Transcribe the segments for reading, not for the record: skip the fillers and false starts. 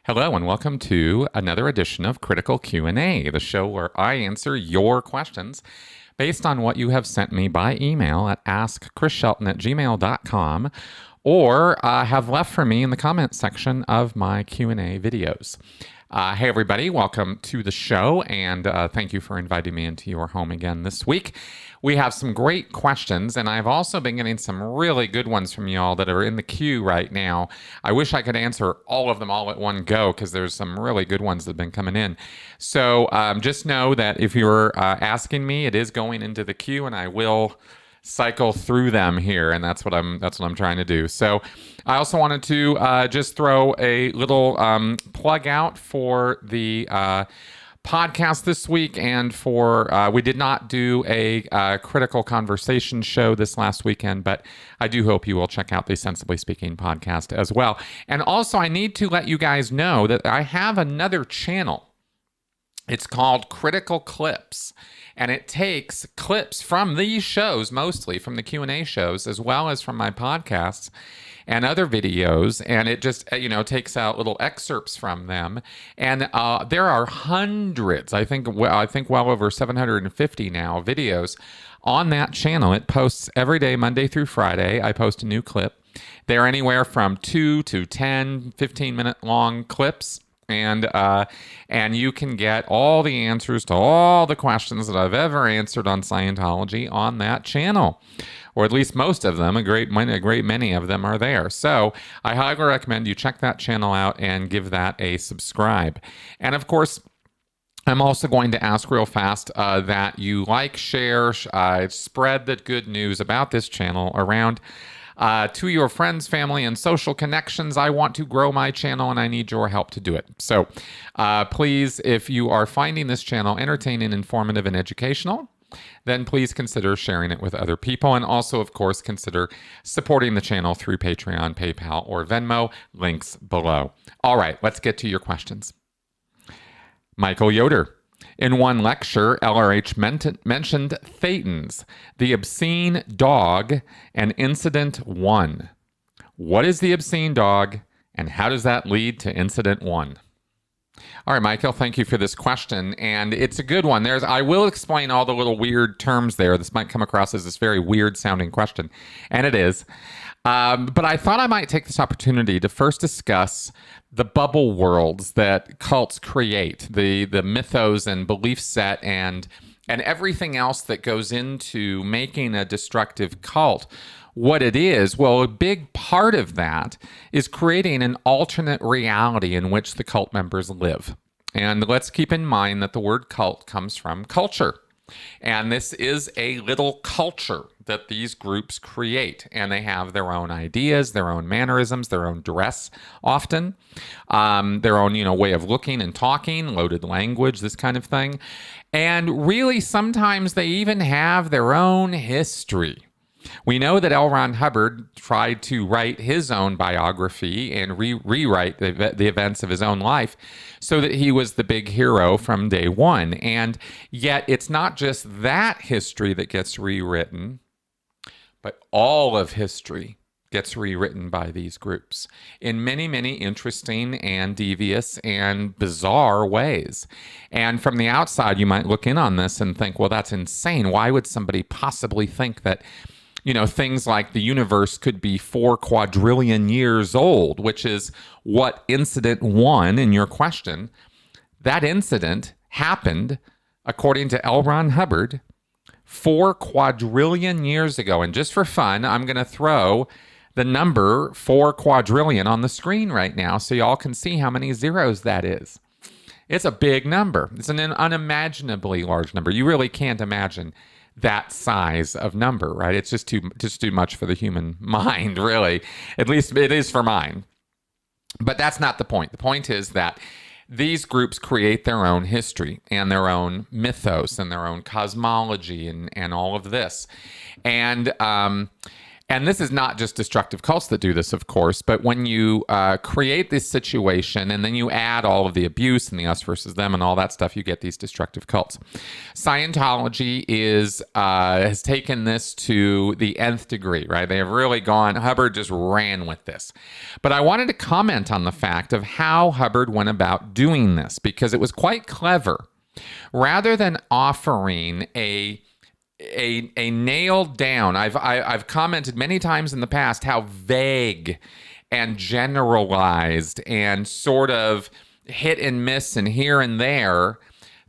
Hello and welcome to another edition of Critical Q&A, the show where I answer your questions based on what you have sent me by email at askchrisshelton@gmail.com or have left for me in the comment section of my Q&A videos. Hey everybody, welcome to the show, and thank you for inviting me into your home again this week. We have some great questions, and I've also been getting some really good ones from y'all that are in the queue right now. I wish I could answer all of them all at one go because there's some really good ones that have been coming in. So just know that if you're asking me, it is going into the queue, and I will cycle through them here, and that's what I'm trying to do. So I also wanted to just throw a little plug out for the podcast this week, and for we did not do a critical conversation show this last weekend, but I do hope you will check out the Sensibly Speaking podcast as well. And also, I need to let you guys know that I have another channel. It's called Critical Clips, and it takes clips from these shows, mostly from the Q&A shows, as well as from my podcasts and other videos, and it just, takes out little excerpts from them. And there are hundreds, I think well over 750 now, videos on that channel. It posts every day, Monday through Friday. I post a new clip. They're anywhere from 2 to 10, 15-minute long clips. And you can get all the answers to all the questions that I've ever answered on Scientology on that channel, or at least most of them. A great many of them are there. So I highly recommend you check that channel out and give that a subscribe. And of course, I'm also going to ask real fast that you like, share, spread the good news about this channel around to your friends, family, and social connections. I want to grow my channel, and I need your help to do it. So please, if you are finding this channel entertaining, informative, and educational, then please consider sharing it with other people. And also, of course, consider supporting the channel through Patreon, PayPal, or Venmo. Links below. All right, let's get to your questions. Michael Yoder. In one lecture, LRH mentioned thetans, the obscene dog, and incident 1. What is the obscene dog, and how does that lead to incident 1? All right, Michael, thank you for this question, and it's a good one. I will explain all the little weird terms there. This might come across as this very weird-sounding question, and it is. But I thought I might take this opportunity to first discuss the bubble worlds that cults create, the mythos and belief set and everything else that goes into making a destructive cult what it is. Well, a big part of that is creating an alternate reality in which the cult members live. And let's keep in mind that the word cult comes from culture. And this is a little culture that these groups create. And they have their own ideas, their own mannerisms, their own dress often, their own, way of looking and talking, loaded language, this kind of thing. And really, sometimes they even have their own history. We know that L. Ron Hubbard tried to write his own biography and rewrite the events of his own life so that he was the big hero from day one. And yet it's not just that history that gets rewritten, but all of history gets rewritten by these groups in many, many interesting and devious and bizarre ways. And from the outside, you might look in on this and think, well, that's insane. Why would somebody possibly think that things like the universe could be 4 quadrillion years old, which is what incident 1 in your question, that incident happened, according to L. Ron Hubbard, 4 quadrillion years ago. And just for fun, I'm going to throw the number 4 quadrillion on the screen right now so y'all can see how many zeros that is. It's a big number. It's an unimaginably large number. You really can't imagine that size of number, right? It's just too much for the human mind, really. At least it is for mine. But that's not the point. The point is that these groups create their own history and their own mythos and their own cosmology and all of this. And And this is not just destructive cults that do this, of course, but when you create this situation and then you add all of the abuse and the us versus them and all that stuff, you get these destructive cults. Scientology has taken this to the nth degree, right? They have really gone, Hubbard just ran with this. But I wanted to comment on the fact of how Hubbard went about doing this, because it was quite clever. Rather than offering a nailed down, I've commented many times in the past how vague and generalized and sort of hit and miss and here and there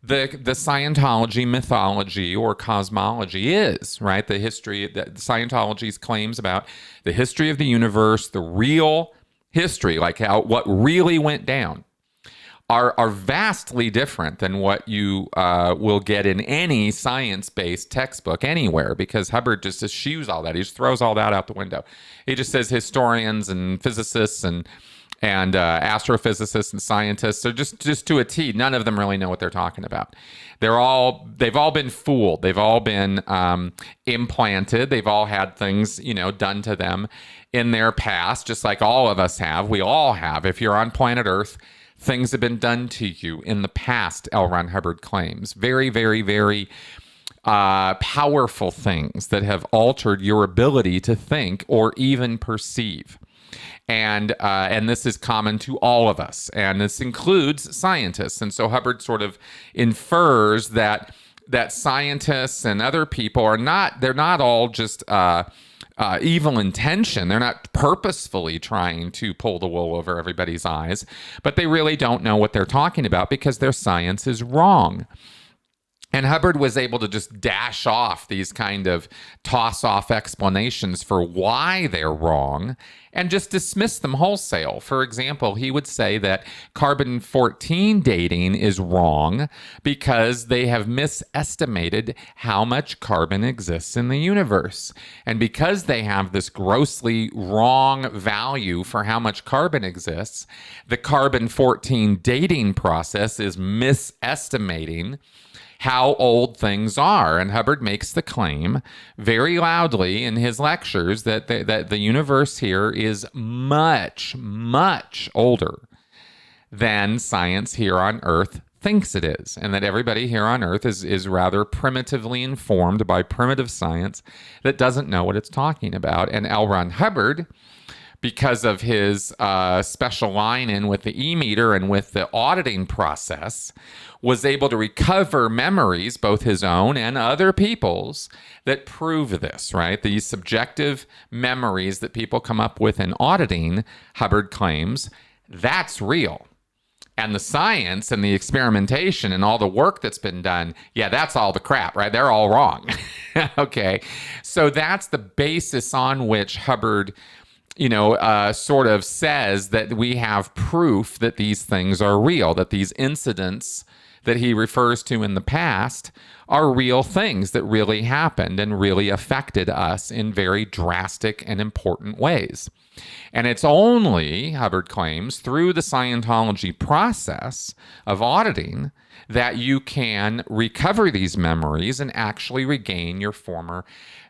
the Scientology mythology or cosmology is, right? The history that Scientology's claims about the history of the universe, the real history, like what really went down, are vastly different than what you will get in any science-based textbook anywhere, because Hubbard just eschews all that. He just throws all that out the window. He just says historians and physicists and astrophysicists and scientists are just to a T. None of them really know what they're talking about. They've all been fooled. They've all been implanted. They've all had things, done to them in their past, just like all of us have. We all have. If you're on planet Earth, things have been done to you in the past, L. Ron Hubbard claims. Very, very, very powerful things that have altered your ability to think or even perceive. And this is common to all of us. And this includes scientists. And so Hubbard sort of infers that scientists and other people they're not all just evil intention. They're not purposefully trying to pull the wool over everybody's eyes, but they really don't know what they're talking about because their science is wrong. And Hubbard was able to just dash off these kind of toss-off explanations for why they're wrong and just dismiss them wholesale. For example, he would say that carbon-14 dating is wrong because they have misestimated how much carbon exists in the universe. And because they have this grossly wrong value for how much carbon exists, the carbon-14 dating process is misestimating how old things are. And Hubbard makes the claim very loudly in his lectures that the universe here is much, much older than science here on Earth thinks it is, and that everybody here on Earth is rather primitively informed by primitive science that doesn't know what it's talking about. And L. Ron Hubbard, because of his special line-in with the e-meter and with the auditing process, was able to recover memories, both his own and other people's, that prove this, right? These subjective memories that people come up with in auditing, Hubbard claims, that's real. And the science and the experimentation and all the work that's been done, yeah, that's all the crap, right? They're all wrong. Okay. So that's the basis on which Hubbard sort of says that we have proof that these things are real, that these incidents that he refers to in the past are real things that really happened and really affected us in very drastic and important ways. And it's only, Hubbard claims, through the Scientology process of auditing that you can recover these memories and actually regain your former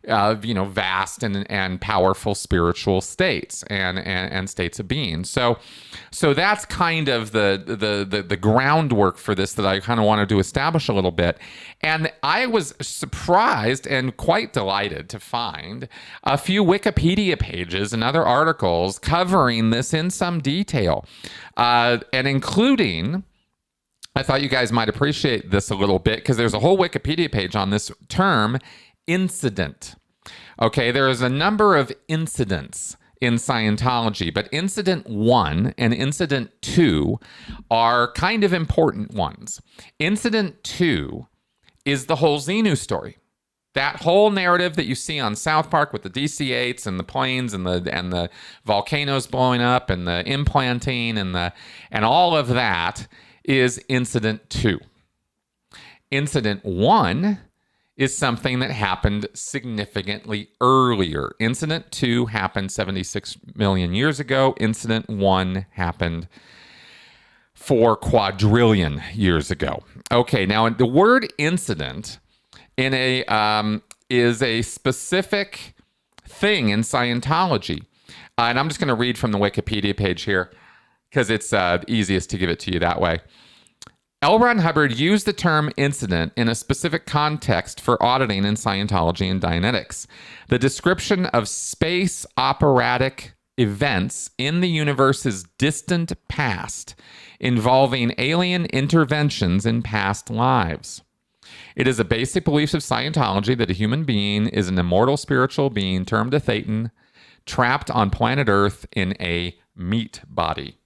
vast and powerful spiritual states and states of being. So that's kind of the groundwork for this that I kind of wanted to establish a little bit. And I was surprised and quite delighted to find a few Wikipedia pages and other articles covering this in some detail, and including, I thought you guys might appreciate this a little bit because there's a whole Wikipedia page on this term, incident. Okay, there is a number of incidents in Scientology, but incident 1 and incident 2 are kind of important ones. Incident 2 is the whole Xenu story. That whole narrative that you see on South Park with the DC-8s and the planes and the volcanoes blowing up and the implanting and all of that is incident 2. Incident 1 is something that happened significantly earlier. Incident 2 happened 76 million years ago. Incident 1 happened 4 quadrillion years ago. Okay, now the word incident is a specific thing in Scientology. And I'm just going to read from the Wikipedia page here because it's easiest to give it to you that way. L. Ron Hubbard used the term incident in a specific context for auditing in Scientology and Dianetics. The description of space operatic events in the universe's distant past involving alien interventions in past lives. It is a basic belief of Scientology that a human being is an immortal spiritual being termed a thetan, trapped on planet Earth in a meat body.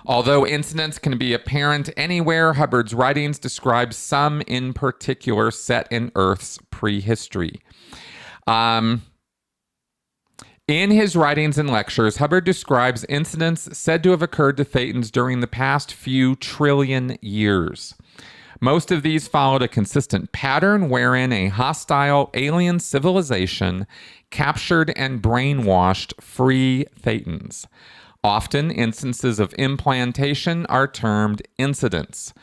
Although incidents can be apparent anywhere, Hubbard's writings describe some in particular set in Earth's prehistory. In his writings and lectures, Hubbard describes incidents said to have occurred to Thetans during the past few trillion years. Most of these followed a consistent pattern wherein a hostile alien civilization captured and brainwashed free Thetans. Often, instances of implantation are termed incidents,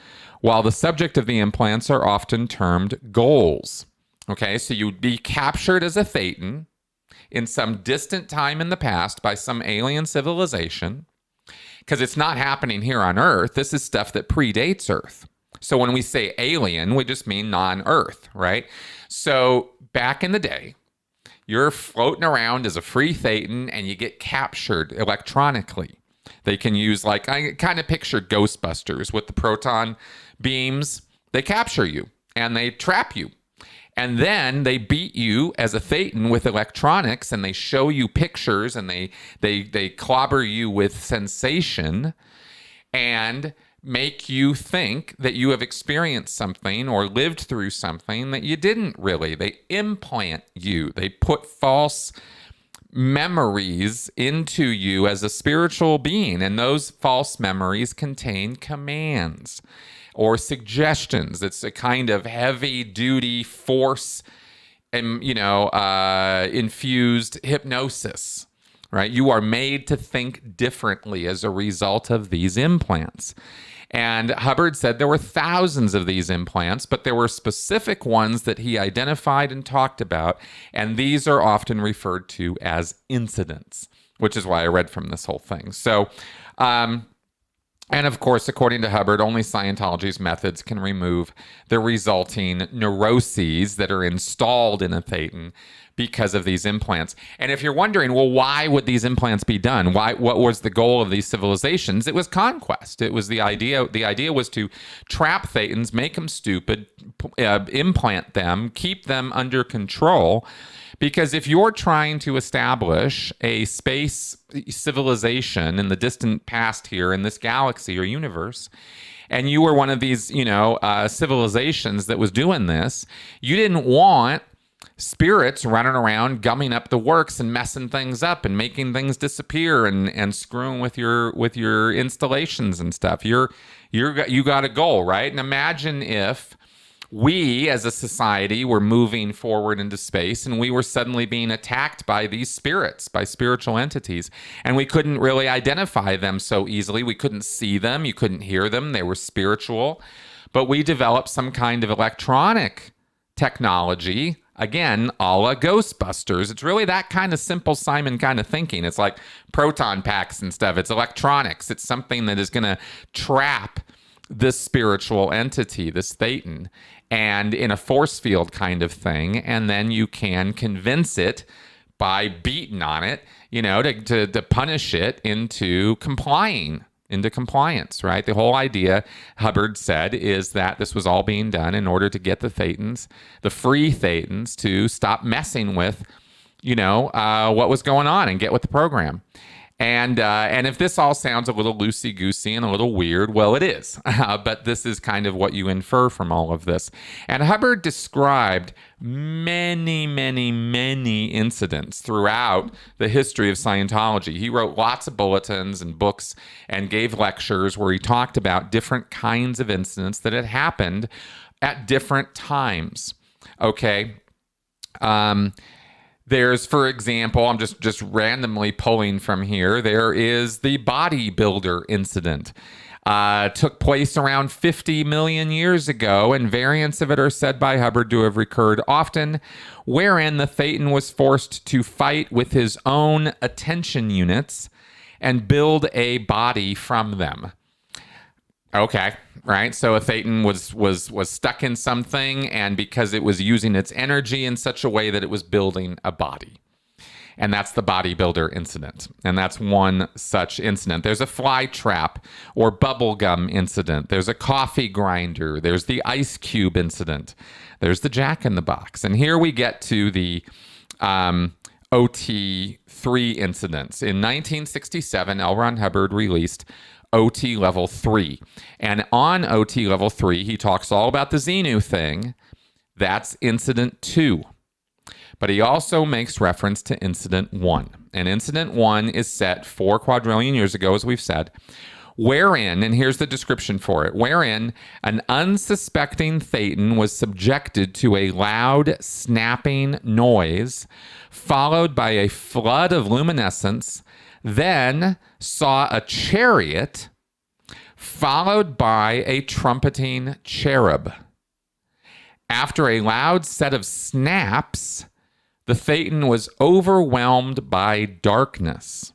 while the subject of the implants are often termed goals. Okay, so you'd be captured as a Thetan in some distant time in the past by some alien civilization, because it's not happening here on Earth. This is stuff that predates Earth. So when we say alien, we just mean non-Earth, right? So back in the day, you're floating around as a free Thetan and you get captured electronically. They can use, like, I kind of picture Ghostbusters with the proton beams. They capture you and they trap you. And then they beat you as a Thetan with electronics and they show you pictures and they clobber you with sensation and make you think that you have experienced something or lived through something that you didn't really. They implant you. They put false memories into you as a spiritual being, and those false memories contain commands or suggestions. It's a kind of heavy-duty force and, infused hypnosis. Right? You are made to think differently as a result of these implants. And Hubbard said there were thousands of these implants, but there were specific ones that he identified and talked about, and these are often referred to as incidents, which is why I read from this whole thing. So, and of course, according to Hubbard, only Scientology's methods can remove the resulting neuroses that are installed in a Thetan because of these implants. And if you're wondering, well, why would these implants be done? What was the goal of these civilizations? It was conquest. It was the idea. The idea was to trap Thetans, make them stupid, implant them, keep them under control. Because if you're trying to establish a space civilization in the distant past here in this galaxy or universe, and you were one of these, civilizations that was doing this, you didn't want spirits running around gumming up the works and messing things up and making things disappear and screwing with your installations and stuff. You got a goal, right? And imagine if we as a society were moving forward into space and we were suddenly being attacked by these spirits, by spiritual entities, and we couldn't really identify them so easily. We couldn't see them. You couldn't hear them. They were spiritual. But we developed some kind of electronic technology, again, a la Ghostbusters. It's really that kind of Simple Simon kind of thinking. It's like proton packs and stuff. It's electronics. It's something that is going to trap this spiritual entity, this Thetan, and in a force field kind of thing. And then you can convince it by beating on it, to punish it into compliance, right? The whole idea, Hubbard said, is that this was all being done in order to get the Thetans, the free Thetans, to stop messing with, what was going on and get with the program. And if this all sounds a little loosey-goosey and a little weird, well, it is. But this is kind of what you infer from all of this. And Hubbard described many, many, many incidents throughout the history of Scientology. He wrote lots of bulletins and books and gave lectures where he talked about different kinds of incidents that had happened at different times. Okay? There's, for example, I'm just randomly pulling from here, there is the bodybuilder incident. took place around 50 million years ago, and variants of it are said by Hubbard to have recurred often, wherein the Thetan was forced to fight with his own attention units and build a body from them. Okay, right. So a Thetan was stuck in something, and because it was using its energy in such a way that it was building a body. And that's the bodybuilder incident. And that's one such incident. There's a fly trap or bubblegum incident. There's a coffee grinder. There's the ice cube incident. There's the Jack in the Box. And here we get to the OT3 incidents. In 1967, L. Ron Hubbard released OT Level 3. And on OT Level 3, he talks all about the Xenu thing. That's Incident 2. But he also makes reference to Incident 1. And Incident 1 is set 4 quadrillion years ago, as we've said, wherein, and here's the description for it, wherein an unsuspecting Thetan was subjected to a loud snapping noise, followed by a flood of luminescence, then saw a chariot, followed by a trumpeting cherub. After a loud set of snaps, the Thetan was overwhelmed by darkness.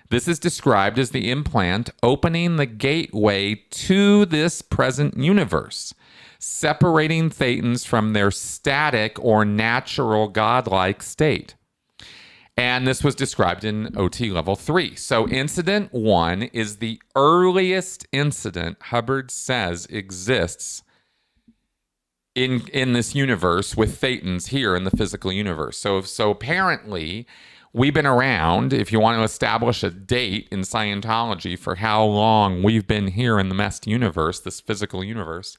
This is described as the implant opening the gateway to this present universe, separating Thetans from their static or natural godlike state. And this was described in OT Level 3. So Incident 1 is the earliest incident Hubbard says exists in this universe with Thetans here in the physical universe. So apparently we've been around, if you want to establish a date in Scientology for how long we've been here in the messed universe, this physical universe,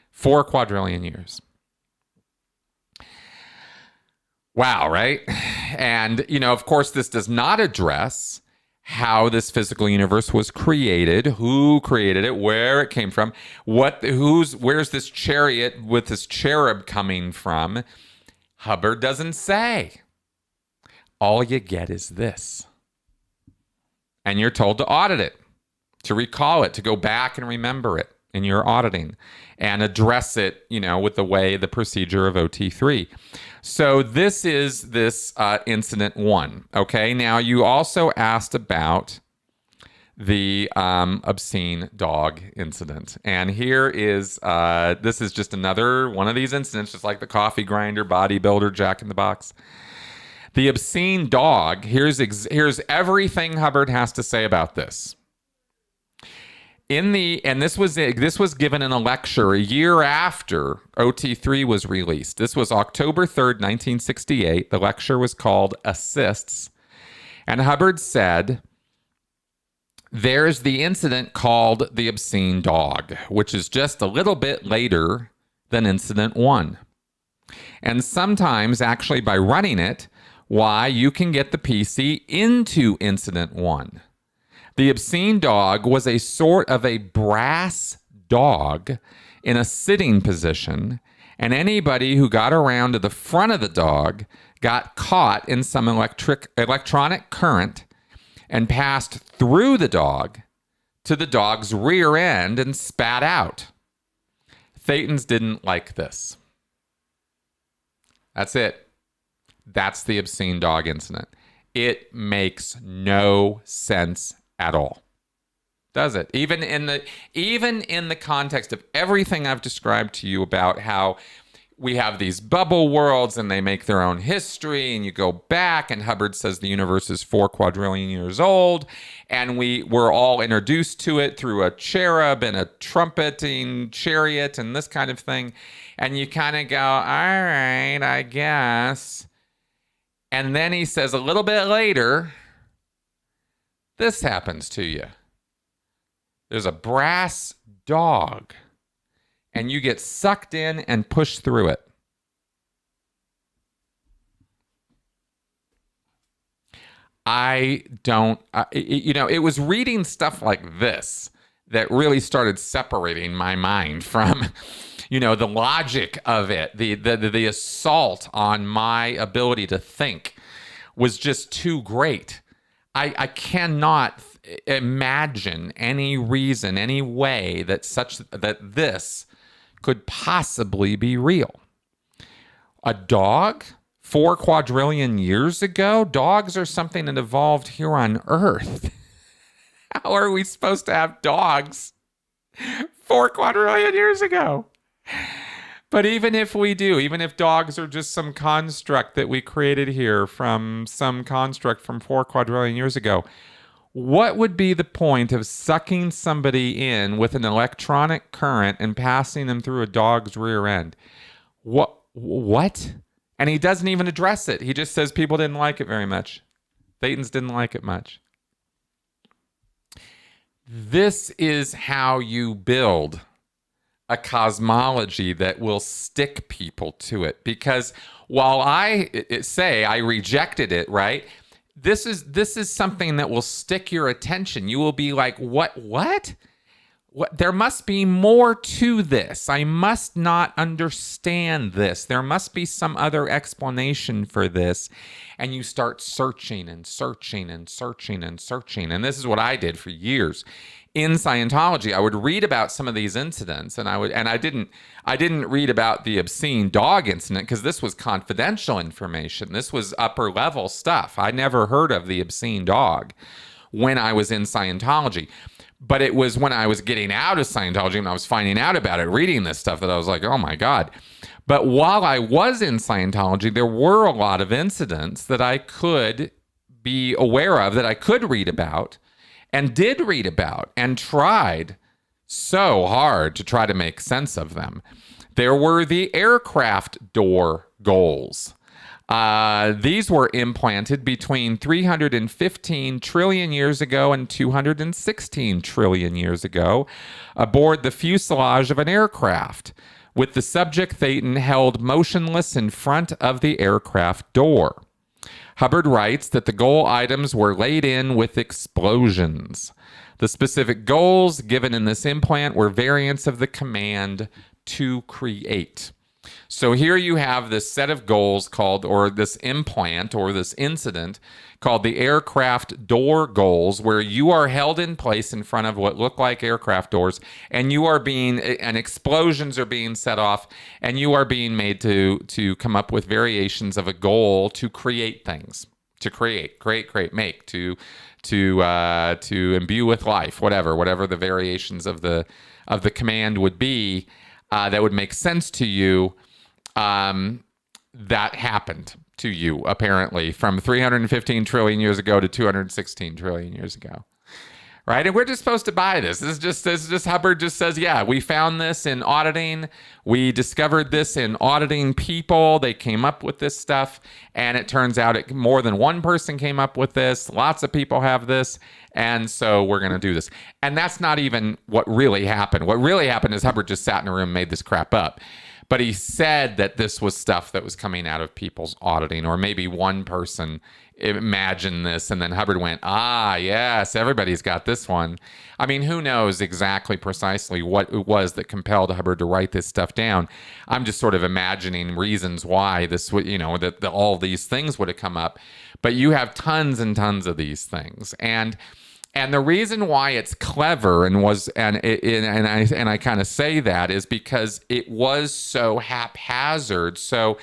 4 quadrillion years. Wow, right? And, of course, this does not address how this physical universe was created, who created it, where it came from, where's this chariot with this cherub coming from. Hubbard doesn't say. All you get is this. And you're told to audit it, to recall it, to go back and remember it in your auditing and address it, with the procedure of OT3. So this is Incident 1. Okay, now you also asked about the obscene dog incident. And here is, this is just another one of these incidents, just like the coffee grinder, bodybuilder, Jack in the Box. The obscene dog, here's everything Hubbard has to say about this. This was given in a lecture a year after OT3 was released. This was October 3rd, 1968. The lecture was called Assists. And Hubbard said, there's the incident called the obscene dog, which is just a little bit later than Incident 1. And sometimes, actually, by running it, you can get the PC into Incident 1. The obscene dog was a sort of a brass dog in a sitting position, and anybody who got around to the front of the dog got caught in some electronic current and passed through the dog to the dog's rear end and spat out. Thetans didn't like this. That's it. That's the obscene dog incident. It makes no sense at all. Does it? Even in the context of everything I've described to you about how we have these bubble worlds and they make their own history, and you go back and Hubbard says the universe is 4 quadrillion years old, and we're all introduced to it through a cherub and a trumpeting chariot and this kind of thing, and you kind of go, all right, I guess. And then he says a little bit later, this happens to you. There's a brass dog, and you get sucked in and pushed through it. It was reading stuff like this that really started separating my mind from, the logic of it. The assault on my ability to think was just too great. I cannot imagine any reason, any way that this could possibly be real. A dog 4 quadrillion years ago? Dogs are something that evolved here on Earth. How are we supposed to have dogs 4 quadrillion years ago? But even if we do, even if dogs are just some construct that we created here from some construct from 4 quadrillion years ago, what would be the point of sucking somebody in with an electronic current and passing them through a dog's rear end? What? And he doesn't even address it. He just says people didn't like it very much. Thetans didn't like it much. This is how you build a cosmology that will stick people to it. Because while I say I rejected it, right? This is something that will stick your attention. You will be like, what? There must be more to this. I must not understand this. There must be some other explanation for this. And you start searching and searching and searching and searching. And this is what I did for years. In Scientology, I would read about some of these incidents, and I didn't read about the obscene dog incident because this was confidential information. This was upper level stuff. I never heard of the obscene dog when I was in Scientology. But it was when I was getting out of Scientology and I was finding out about it, reading this stuff, that I was like, oh my God. But while I was in Scientology, there were a lot of incidents that I could be aware of, that I could read about, and did read about, and tried so hard to try to make sense of them. There were the aircraft door goals. These were implanted between 315 trillion years ago and 216 trillion years ago aboard the fuselage of an aircraft, with the subject Thetan held motionless in front of the aircraft door. Hubbard writes that the goal items were laid in with explosions. The specific goals given in this implant were variants of the command to create. So here you have this set of goals called, or this implant, or this incident called the aircraft door goals, where you are held in place in front of what look like aircraft doors, and explosions are being set off, and you are being made to come up with variations of a goal to create things, to create, make, to imbue with life, whatever the variations of the command would be. That would make sense to you. That happened to you, apparently, from 315 trillion years ago to 216 trillion years ago. Right? And we're just supposed to buy this. This is just Hubbard just says, yeah, we found this in auditing. We discovered this in auditing people. They came up with this stuff. And it turns out more than one person came up with this. Lots of people have this. And so we're going to do this. And that's not even what really happened. What really happened is Hubbard just sat in a room and made this crap up. But he said that this was stuff that was coming out of people's auditing, or maybe one person imagined this, and then Hubbard went, yes, everybody's got this one. I mean, who knows exactly precisely what it was that compelled Hubbard to write this stuff down. I'm just sort of imagining reasons why this would, that all these things would have come up. But you have tons and tons of these things. And the reason why it's clever and I kind of say that is because it was so haphazard, so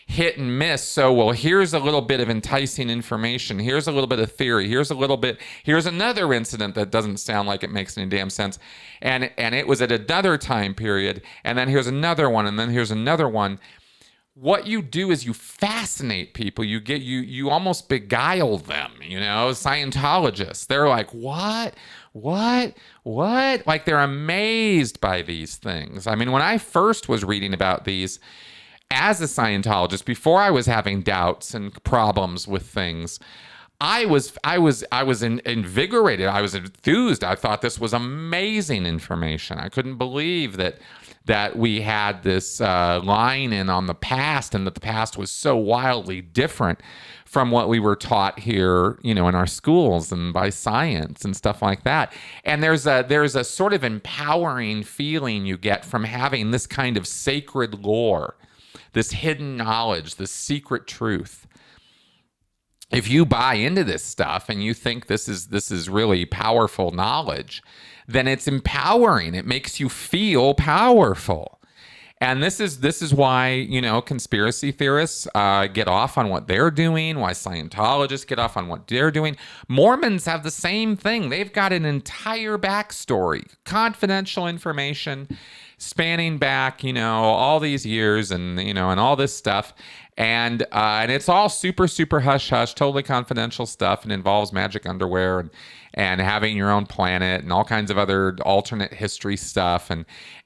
hit and miss. So, well, here's a little bit of enticing information. Here's a little bit of theory. Here's another incident that doesn't sound like it makes any damn sense. And it was at another time period. And then here's another one. And then here's another one. What you do is you fascinate people. You almost beguile them, Scientologists. They're like, what? Like, they're amazed by these things. I mean, when I first was reading about these as a Scientologist, before I was having doubts and problems with things, I was invigorated. I was enthused. I thought this was amazing information. I couldn't believe that we had this line in on the past, and that the past was so wildly different from what we were taught here, in our schools and by science and stuff like that. And there's a sort of empowering feeling you get from having this kind of sacred lore, this hidden knowledge, this secret truth. if you buy into this stuff and you think this is really powerful knowledge, then it's empowering. It makes you feel powerful. And this is why, conspiracy theorists get off on what they're doing, why Scientologists get off on what they're doing. Mormons have the same thing. They've got an entire backstory, confidential information spanning back, all these years and all this stuff. And it's all super, super hush hush, totally confidential stuff, and involves magic underwear and having your own planet and all kinds of other alternate history stuff.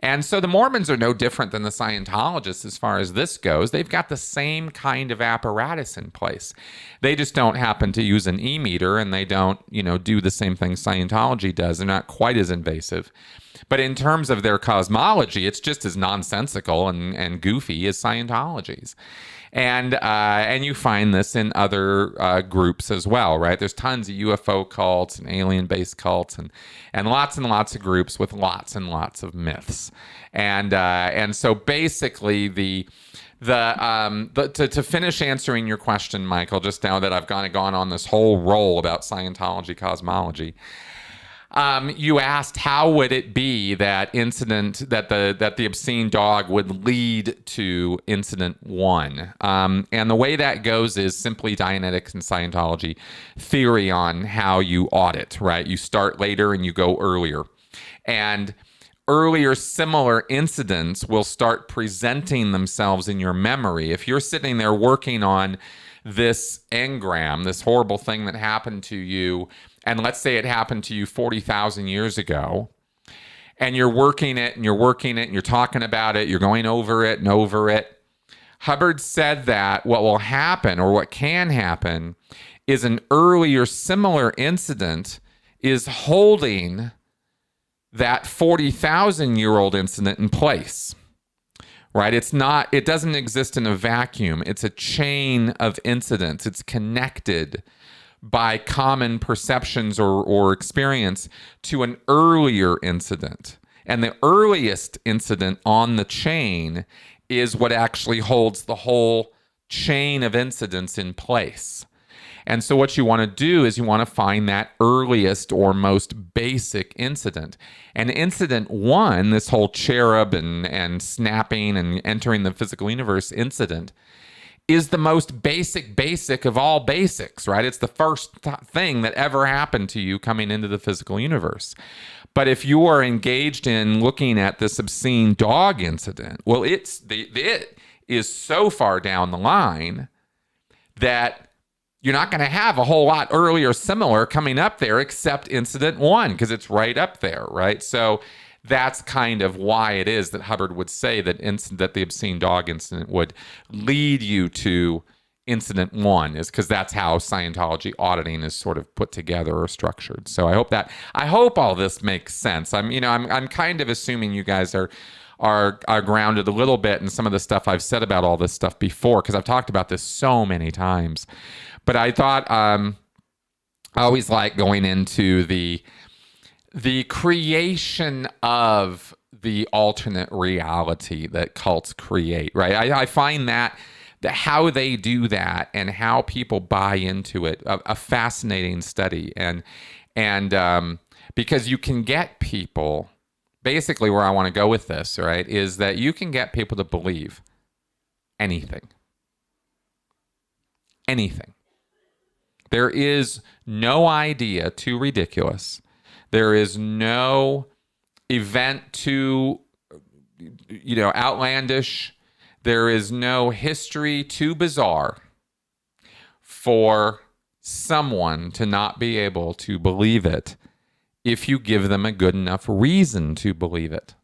And so the Mormons are no different than the Scientologists as far as this goes. They've got the same kind of apparatus in place. They just don't happen to use an e-meter, and they don't, do the same thing Scientology does. They're not quite as invasive. But in terms of their cosmology, it's just as nonsensical and goofy as Scientology's. And you find this in other groups as well, right? There's tons of UFO cults and alien-based cults and lots of groups with lots and lots of myths. And so basically to finish answering your question, Michael, just now that I've gone on this whole roll about Scientology cosmology. You asked how would it be that the obscene dog would lead to incident one, and the way that goes is simply Dianetics and Scientology theory on how you audit. Right, you start later and you go earlier, and earlier similar incidents will start presenting themselves in your memory. If you're sitting there working on this engram, this horrible thing that happened to you, and let's say it happened to you 40,000 years ago, and you're working it and you're talking about it, you're going over it and over it. Hubbard said that what will happen, or what can happen, is an earlier similar incident is holding that 40,000-year-old incident in place. Right? It doesn't exist in a vacuum. It's a chain of incidents. It's connected by common perceptions or experience to an earlier incident. And the earliest incident on the chain is what actually holds the whole chain of incidents in place. And so what you want to do is you want to find that earliest or most basic incident. And incident one, this whole cherub and snapping and entering the physical universe incident, is the most basic of all basics, right? It's the first thing that ever happened to you coming into the physical universe. But if you are engaged in looking at this obscene dog incident, well, it is so far down the line that you're not going to have a whole lot earlier similar coming up there except incident one, because it's right up there, right? So that's kind of why it is that Hubbard would say that the obscene dog incident would lead you to incident one, is because that's how Scientology auditing is sort of put together or structured. So I hope all this makes sense. I'm kind of assuming you guys are grounded a little bit in some of the stuff I've said about all this stuff before, because I've talked about this so many times. But I thought I always like going into the creation of the alternate reality that cults create, right? I find that how they do that and how people buy into it a fascinating study, and because you can get people, basically where I want to go with this, right, is that you can get people to believe anything. There is no idea too ridiculous. There is no event too, outlandish. There is no history too bizarre for someone to not be able to believe it if you give them a good enough reason to believe it.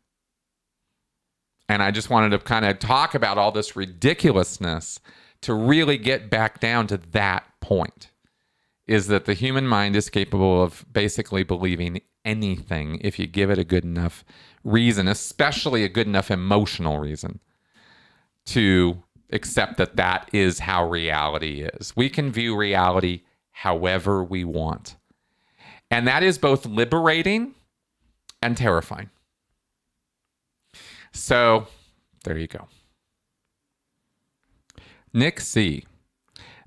And I just wanted to kind of talk about all this ridiculousness to really get back down to that point. Is that the human mind is capable of basically believing anything if you give it a good enough reason, especially a good enough emotional reason to accept that is how reality is. We can view reality however we want. And that is both liberating and terrifying. So there you go. Nick C.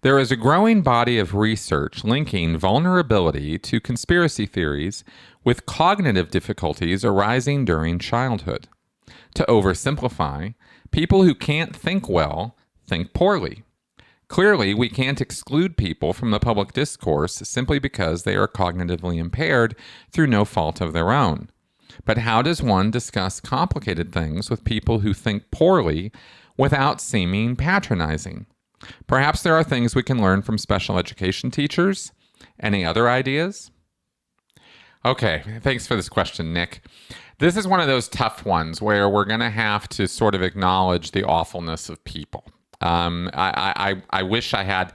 There is a growing body of research linking vulnerability to conspiracy theories with cognitive difficulties arising during childhood. To oversimplify, people who can't think well think poorly. Clearly, we can't exclude people from the public discourse simply because they are cognitively impaired through no fault of their own. But how does one discuss complicated things with people who think poorly without seeming patronizing? Perhaps there are things we can learn from special education teachers. Any other ideas? Okay, thanks for this question, Nick. This is one of those tough ones where we're going to have to sort of acknowledge the awfulness of people. I wish I had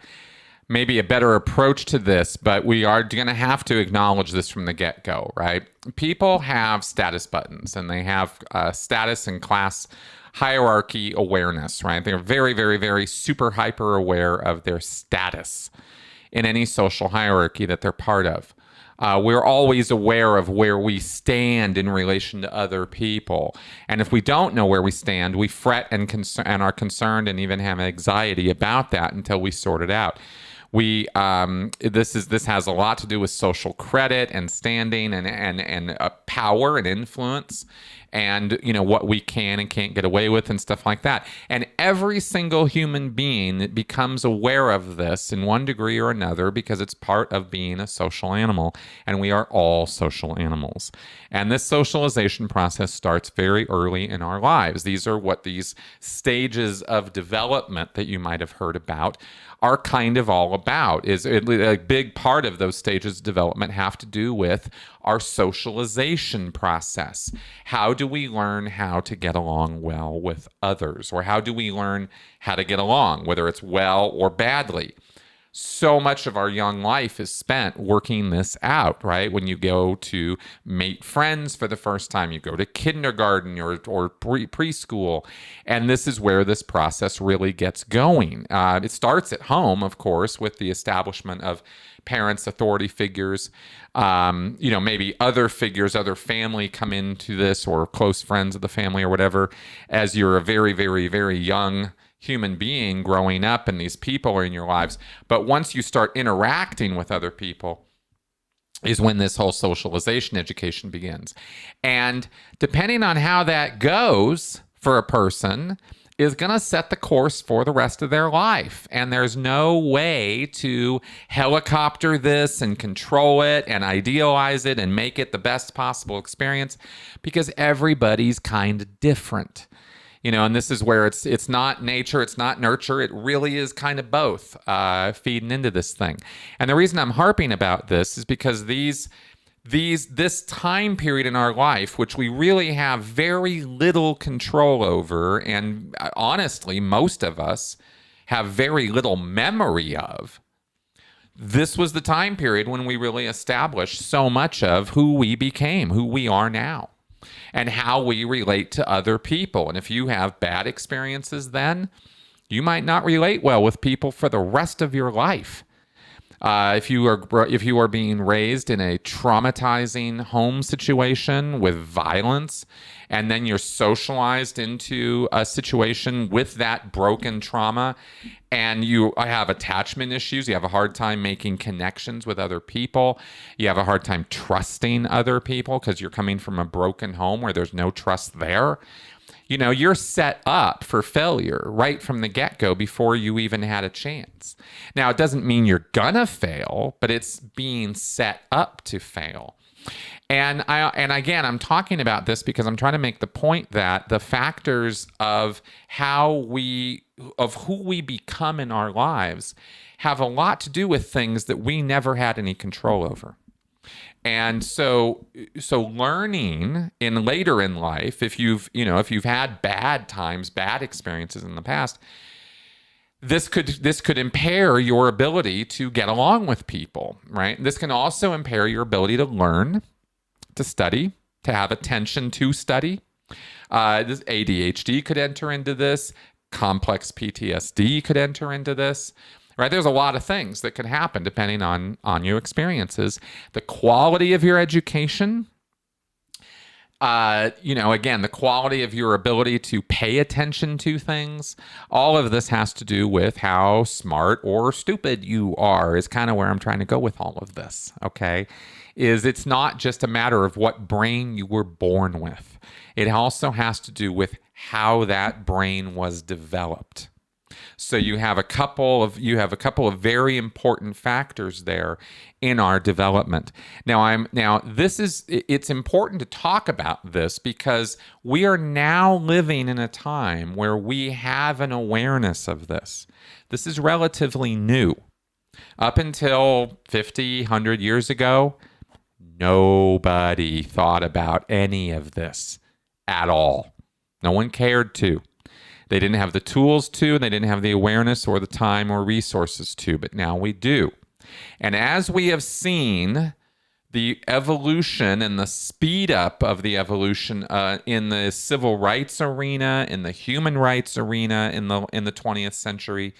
maybe a better approach to this, but we are going to have to acknowledge this from the get-go, right? People have status buttons, and they have status and class hierarchy awareness, right? They're very, very, very super hyper aware of their status in any social hierarchy that they're part of. We're always aware of where we stand in relation to other people. And if we don't know where we stand, we fret and are concerned and even have anxiety about that until we sort it out. This has a lot to do with social credit and standing and power and influence, and what we can and can't get away with and stuff like that. And every single human being becomes aware of this in one degree or another because it's part of being a social animal, and we are all social animals. And this socialization process starts very early in our lives. These are what these stages of development that you might have heard about are kind of all about. Is a big part of those stages of development have to do with our socialization process. How do we learn how to get along well with others? Or how do we learn how to get along, whether it's well or badly? So much of our young life is spent working this out, right? When you go to meet friends for the first time, you go to kindergarten or preschool, and this is where this process really gets going. It starts at home, of course, with the establishment of parents, authority figures, maybe other figures, other family come into this, or close friends of the family or whatever, as you're a very, very, very young human being growing up and these people are in your lives. But once you start interacting with other people is when this whole socialization education begins. And depending on how that goes for a person is going to set the course for the rest of their life. And there's no way to helicopter this and control it and idealize it and make it the best possible experience because everybody's kind of different. And this is where it's not nature, it's not nurture. It really is kind of both feeding into this thing. And the reason I'm harping about this is because this time period in our life, which we really have very little control over, and honestly, most of us have very little memory of, this was the time period when we really established so much of who we became, who we are now, and how we relate to other people. And if you have bad experiences then, you might not relate well with people for the rest of your life. If you are being raised in a traumatizing home situation with violence, and then you're socialized into a situation with that broken trauma, and you have attachment issues, you have a hard time making connections with other people, you have a hard time trusting other people because you're coming from a broken home where there's no trust there, you're set up for failure right from the get-go before you even had a chance. Now, it doesn't mean you're gonna fail, but it's being set up to fail. And again, I'm talking about this because I'm trying to make the point that the factors of who we become in our lives have a lot to do with things that we never had any control over. And so learning in later in life, if you've had bad times, bad experiences in the past, this could impair your ability to get along with people, right? This can also impair your ability to learn, to study, to have attention to study. This ADHD could enter into this. Complex PTSD could enter into this. Right? There's a lot of things that could happen depending on your experiences. The quality of your education, Again, the quality of your ability to pay attention to things, all of this has to do with how smart or stupid you are, is kind of where I'm trying to go with all of this. Okay. It's not just a matter of what brain you were born with, it also has to do with how that brain was developed. So you have a couple of very important factors there in our development. It's important to talk about this because we are now living in a time where we have an awareness of this. This is relatively new. Up until 50, 100 years ago, nobody thought about any of this at all. No one cared to. They didn't have the tools to, and they didn't have the awareness or the time or resources to, but now we do. And as we have seen the evolution and the speed up of the evolution in the civil rights arena, in the human rights arena in the 20th century,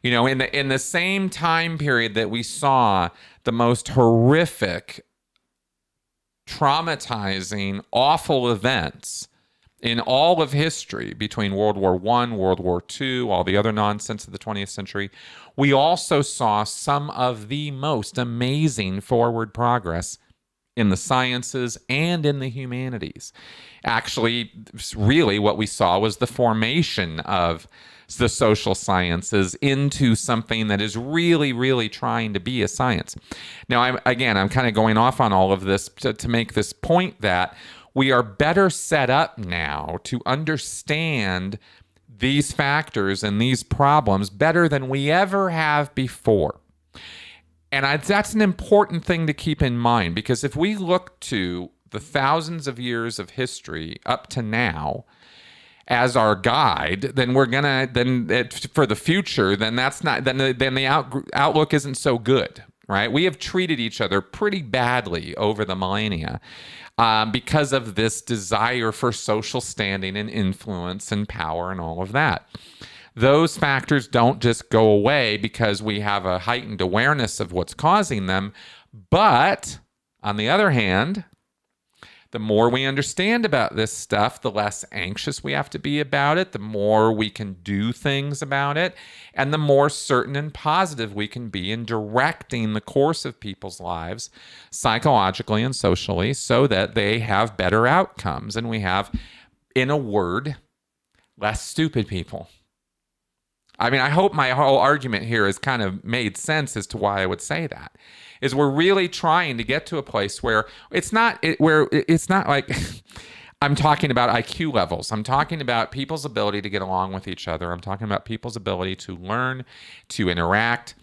in the same time period that we saw the most horrific, traumatizing, awful events in all of history between World War I, World War II, all the other nonsense of the 20th century, we also saw some of the most amazing forward progress in the sciences and in the humanities. Actually, really what we saw was the formation of the social sciences into something that is really, really trying to be a science. Now, I'm kind of going off on all of this to make this point that we are better set up now to understand these factors and these problems better than we ever have before. And that's an important thing to keep in mind, because if we look to the thousands of years of history up to now as our guide, then for the future, then the outlook isn't so good, right? We have treated each other pretty badly over the millennia. Because of this desire for social standing and influence and power and all of that. Those factors don't just go away because we have a heightened awareness of what's causing them. But on the other hand, the more we understand about this stuff, the less anxious we have to be about it, the more we can do things about it, and the more certain and positive we can be in directing the course of people's lives psychologically and socially so that they have better outcomes. And we have, in a word, less stupid people. I mean, I hope my whole argument here has kind of made sense as to why I would say that. Is we're really trying to get to a place where it's not like I'm talking about IQ levels. I'm talking about people's ability to get along with each other. I'm talking about people's ability to learn, to interact,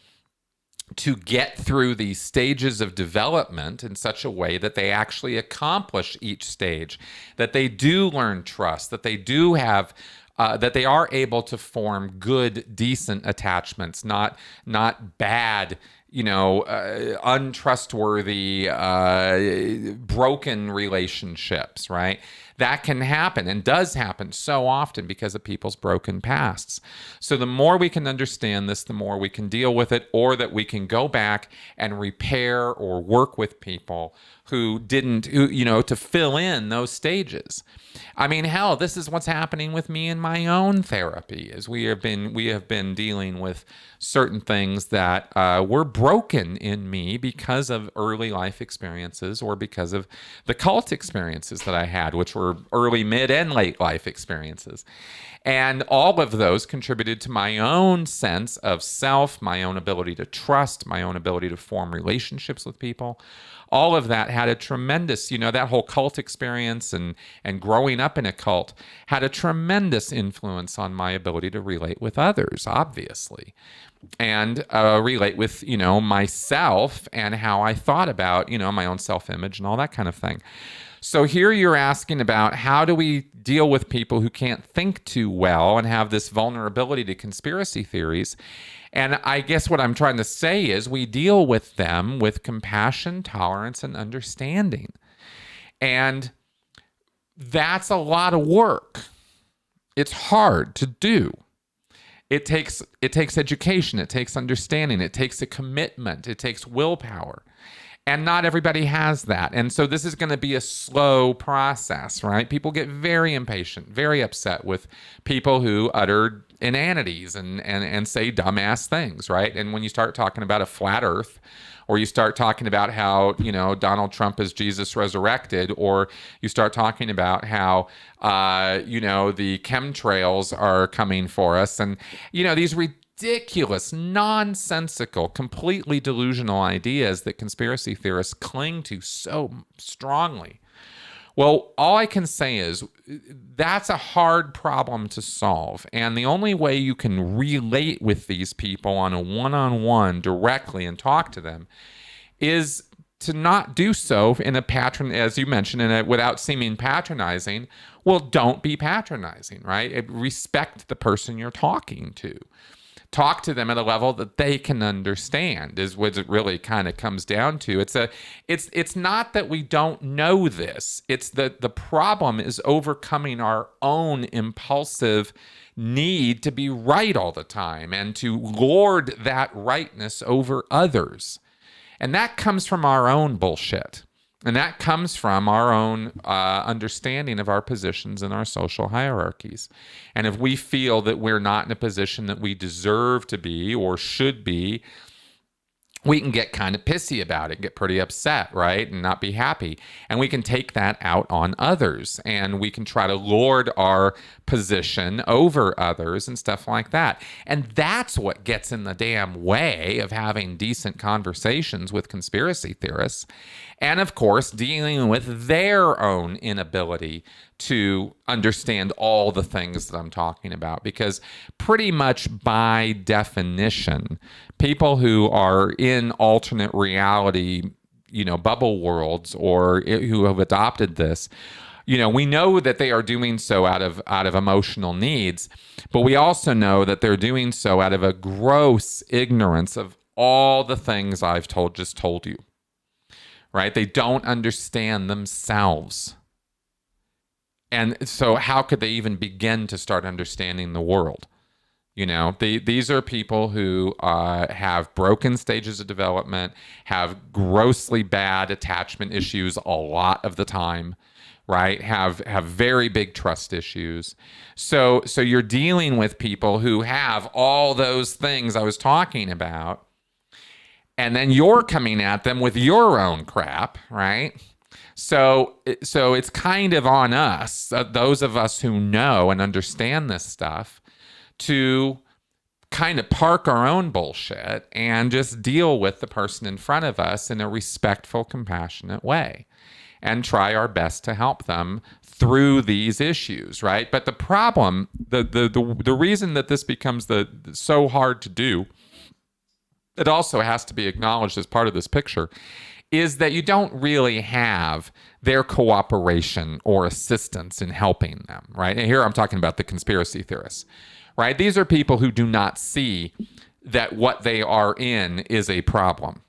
to get through these stages of development in such a way that they actually accomplish each stage, that they do learn trust, that they do have that they are able to form good, decent attachments, not bad, untrustworthy, broken relationships, right? That can happen and does happen so often because of people's broken pasts. So the more we can understand this, the more we can deal with it, or that we can go back and repair or work with people who to fill in those stages. I mean, hell, this is what's happening with me in my own therapy, as we have been dealing with certain things that were broken in me because of early life experiences or because of the cult experiences that I had, which were early, mid, and late life experiences. And all of those contributed to my own sense of self, my own ability to trust, my own ability to form relationships with people. All of that had a tremendous, that whole cult experience and growing up in a cult had a tremendous influence on my ability to relate with others, obviously, and relate with, myself and how I thought about, my own self-image and all that kind of thing. So here you're asking about how do we deal with people who can't think too well and have this vulnerability to conspiracy theories. And I guess what I'm trying to say is we deal with them with compassion, tolerance, and understanding. And that's a lot of work. It's hard to do. It takes education. It takes understanding. It takes a commitment. It takes willpower. And not everybody has that. And so this is going to be a slow process, right? People get very impatient, very upset with people who utter inanities and say dumbass things, right? And when you start talking about a flat earth, or you start talking about how, Donald Trump is Jesus resurrected, or you start talking about how, the chemtrails are coming for us, and, these ridiculous, nonsensical, completely delusional ideas that conspiracy theorists cling to so strongly. Well, all I can say is that's a hard problem to solve. And the only way you can relate with these people on a one-on-one directly and talk to them is to not do so in a as you mentioned, without seeming patronizing. Well, don't be patronizing, right? Respect the person you're talking to. Talk to them at a level that they can understand is what it really kind of comes down to. It's not that we don't know this. It's that the problem is overcoming our own impulsive need to be right all the time and to lord that rightness over others. And that comes from our own bullshit. And that comes from our own understanding of our positions in our social hierarchies. And if we feel that we're not in a position that we deserve to be or should be, we can get kind of pissy about it, get pretty upset, right? And not be happy. And we can take that out on others. And we can try to lord our position over others and stuff like that. And that's what gets in the damn way of having decent conversations with conspiracy theorists. And of course, dealing with their own inability to understand all the things that I'm talking about. Because pretty much by definition, people who are in alternate reality, bubble worlds, or who have adopted this, we know that they are doing so out of emotional needs, but we also know that they're doing so out of a gross ignorance of all the things I've just told you. Right? They don't understand themselves. And so how could they even begin to start understanding the world? These are people who have broken stages of development, have grossly bad attachment issues a lot of the time, right? Have very big trust issues. So you're dealing with people who have all those things I was talking about. And then you're coming at them with your own crap, right? So it's kind of on us, those of us who know and understand this stuff, to kind of park our own bullshit and just deal with the person in front of us in a respectful, compassionate way and try our best to help them through these issues, right? But the problem, the reason that this becomes so hard to do, it also has to be acknowledged as part of this picture, is that you don't really have their cooperation or assistance in helping them, right? And here I'm talking about the conspiracy theorists, right? These are people who do not see that what they are in is a problem.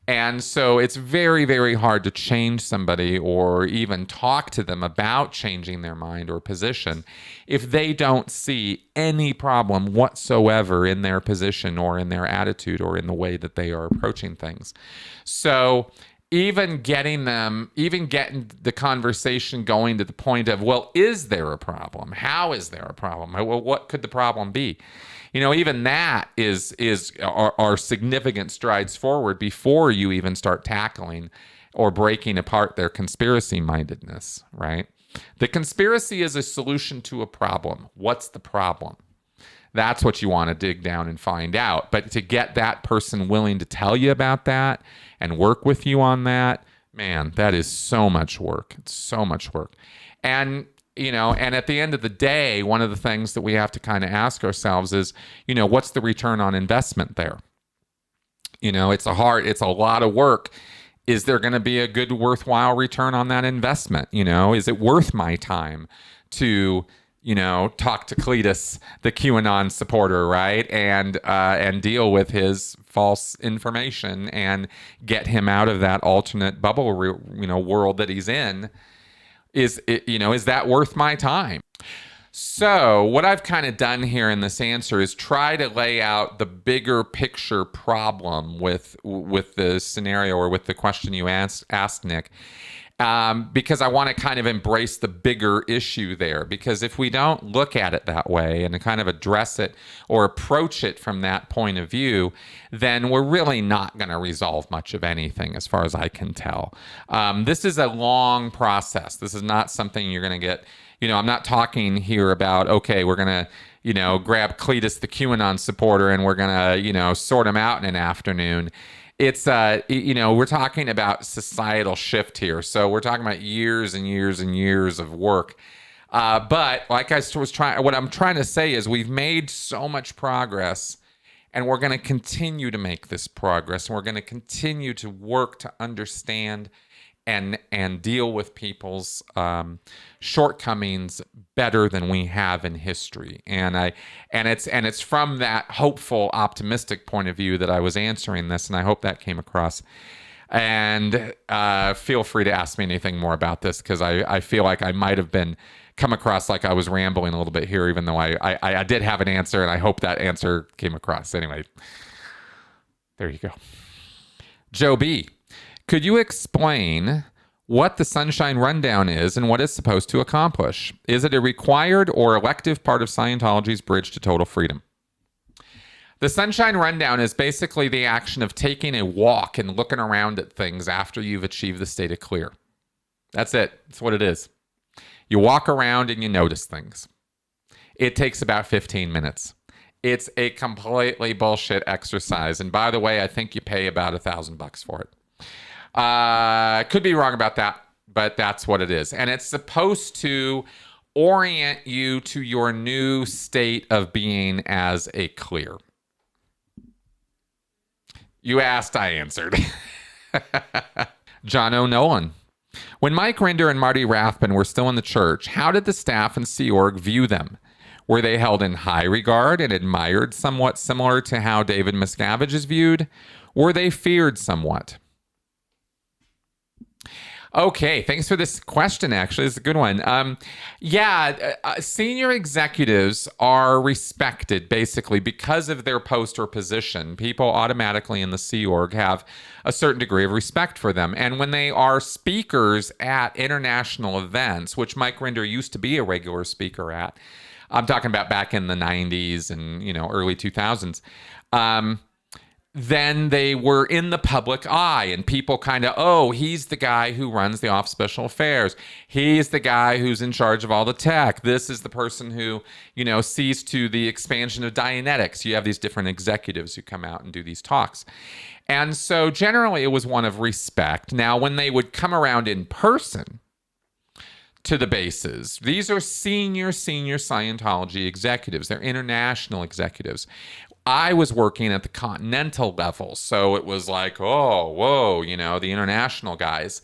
And so it's very, very hard to change somebody or even talk to them about changing their mind or position if they don't see any problem whatsoever in their position or in their attitude or in the way that they are approaching things. So even getting the conversation going to the point of, well, is there a problem? How is there a problem? Well, what could the problem be? Even that are significant strides forward before you even start tackling or breaking apart their conspiracy mindedness, right? The conspiracy is a solution to a problem. What's the problem? That's what you want to dig down and find out. But to get that person willing to tell you about that and work with you on that, man, that is so much work. It's so much work. And and at the end of the day, one of the things that we have to kind of ask ourselves is, what's the return on investment there? It's a lot of work. Is there going to be a good, worthwhile return on that investment? Is it worth my time to, talk to Cletus, the QAnon supporter, right? And deal with his false information and get him out of that alternate bubble, world that he's in? Is that worth my time? So, what I've kind of done here in this answer is try to lay out the bigger picture problem with the scenario or with the question you asked Nick, because I want to kind of embrace the bigger issue there. Because if we don't look at it that way and kind of address it or approach it from that point of view, then we're really not going to resolve much of anything, as far as I can tell. This is a long process. This is not something you're going to get. I'm not talking here about, okay, we're going to, grab Cletus the QAnon supporter and we're going to, sort him out in an afternoon. It's, we're talking about societal shift here. So we're talking about years and years and years of work. But like what I'm trying to say is we've made so much progress, and we're going to continue to make this progress. And we're going to continue to work to understand and deal with people's shortcomings better than we have in history. And it's from that hopeful, optimistic point of view that I was answering this, and I hope that came across. And feel free to ask me anything more about this, because I feel like I might have come across like I was rambling a little bit here, even though I did have an answer, and I hope that answer came across. Anyway, there you go. Joe B., could you explain what the Sunshine Rundown is and what it's supposed to accomplish? Is it a required or elective part of Scientology's bridge to total freedom? The Sunshine Rundown is basically the action of taking a walk and looking around at things after you've achieved the state of clear. That's it. That's what it is. You walk around and you notice things. It takes about 15 minutes. It's a completely bullshit exercise. And by the way, I think you pay about $1,000 for it. Could be wrong about that, but that's what it is. And it's supposed to orient you to your new state of being as a clear. You asked, I answered. John O'Nolan. When Mike Rinder and Marty Rathbun were still in the church, how did the staff and Sea Org view them? Were they held in high regard and admired, somewhat similar to how David Miscavige is viewed? Were they feared somewhat? Okay, thanks for this question, actually. It's a good one. Senior executives are respected, basically, because of their post or position. People automatically in the Sea Org have a certain degree of respect for them. And when they are speakers at international events, which Mike Rinder used to be a regular speaker at, I'm talking about back in the 90s and, early 2000s, then they were in the public eye, and people kind of, he's the guy who runs the Office of Special Affairs. He's the guy who's in charge of all the tech. This is the person who, sees to the expansion of Dianetics. You have these different executives who come out and do these talks. And so generally it was one of respect. Now, when they would come around in person to the bases, these are senior Scientology executives. They're international executives. I was working at the continental level, so it was like, the international guys.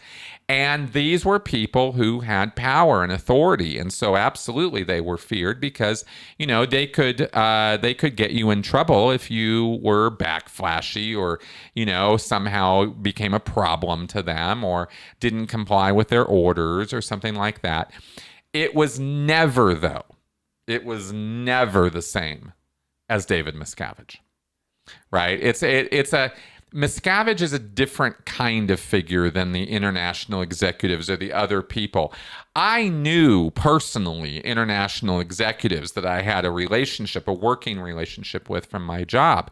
And these were people who had power and authority, and so absolutely they were feared because, they could get you in trouble if you were backflashy or, somehow became a problem to them or didn't comply with their orders or something like that. It was never, though. It was never the same as David Miscavige, right? Miscavige is a different kind of figure than the international executives or the other people. I knew personally international executives that I had a working relationship with from my job.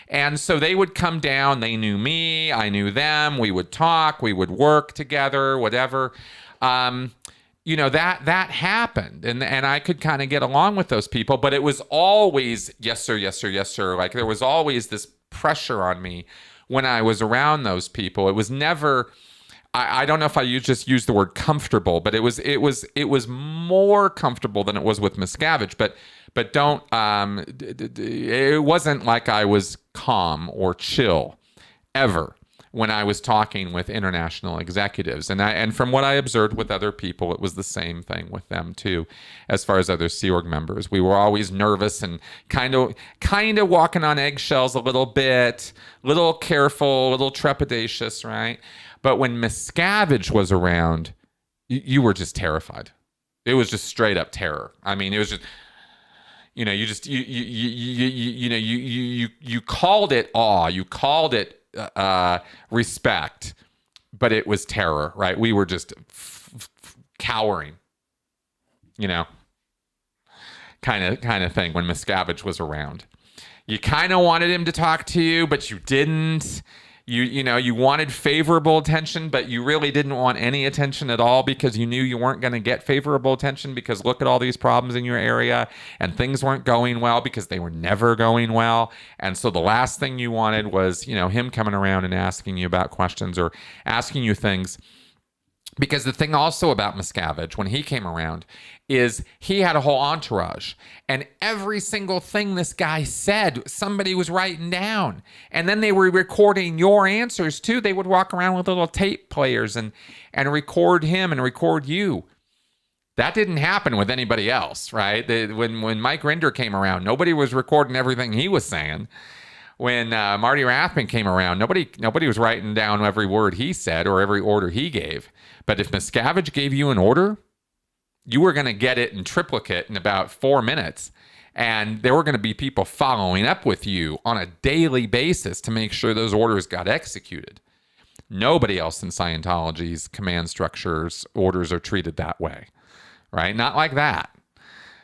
And so they would come down, they knew me, I knew them, we would talk, we would work together, whatever. That happened, and I could kind of get along with those people, but it was always yes sir, yes sir, yes sir. Like there was always this pressure on me when I was around those people. It was never. I don't know if I just used the word comfortable, but it was more comfortable than it was with Miscavige. But don't. It wasn't like I was calm or chill ever when I was talking with international executives. And from what I observed with other people, it was the same thing with them too, as far as other Sea Org members. We were always nervous and kind of walking on eggshells a little bit, little careful, a little trepidatious, right? But when Miscavige was around, you were just terrified. It was just straight up terror. I mean, it was just, you called it awe, you called it respect, but it was terror, right? We were just cowering, you know, kind of thing when Miscavige was around. You kind of wanted him to talk to you, but you didn't. You wanted favorable attention, but you really didn't want any attention at all because you knew you weren't going to get favorable attention because look at all these problems in your area and things weren't going well because they were never going well. And so the last thing you wanted was, him coming around and asking you about questions or asking you things. Because the thing also about Miscavige, when he came around, is he had a whole entourage. And every single thing this guy said, somebody was writing down. And then they were recording your answers, too. They would walk around with little tape players and record him and record you. That didn't happen with anybody else, right? When Mike Rinder came around, nobody was recording everything he was saying. When Marty Rathman came around, nobody was writing down every word he said or every order he gave. But if Miscavige gave you an order, you were going to get it in triplicate in about 4 minutes. And there were going to be people following up with you on a daily basis to make sure those orders got executed. Nobody else in Scientology's command structures orders are treated that way, right? Not like that.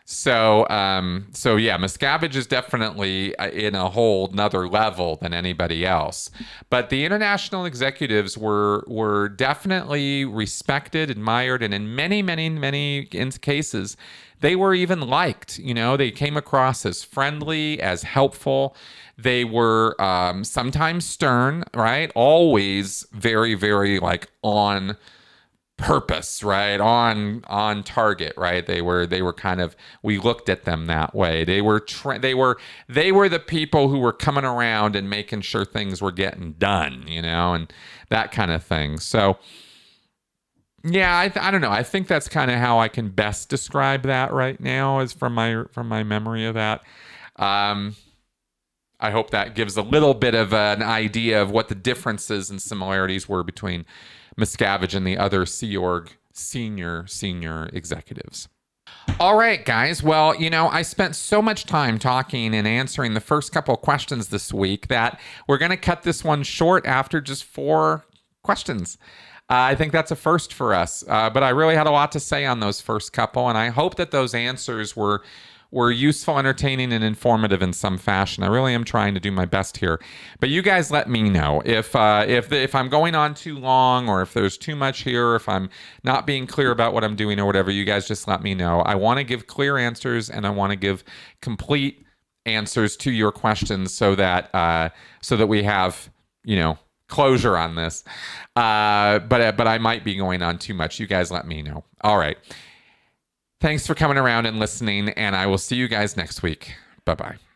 So yeah, Miscavige is definitely in a whole nother level than anybody else. But the international executives were definitely respected, admired, and in many, many, many cases, they were even liked. They came across as friendly, as helpful. They were sometimes stern, right? Always very, very on purpose, right? On target, right? They were kind of, we looked at them that way. They were the people who were coming around and making sure things were getting done, and that kind of thing. So yeah, I don't know. I think that's kind of how I can best describe that right now, is from my memory of that. I hope that gives a little bit of an idea of what the differences and similarities were between Miscavige and the other Sea Org senior executives. All right, guys. Well, I spent so much time talking and answering the first couple of questions this week that we're going to cut this one short after just 4 questions. I think that's a first for us. But I really had a lot to say on those first couple, and I hope that those answers were useful, entertaining, and informative in some fashion. I really am trying to do my best here. But you guys let me know if I'm going on too long, or if there's too much here, or if I'm not being clear about what I'm doing or whatever. You guys just let me know. I want to give clear answers, and I want to give complete answers to your questions so that we have, closure on this. But I might be going on too much. You guys let me know. All right. Thanks for coming around and listening, and I will see you guys next week. Bye-bye.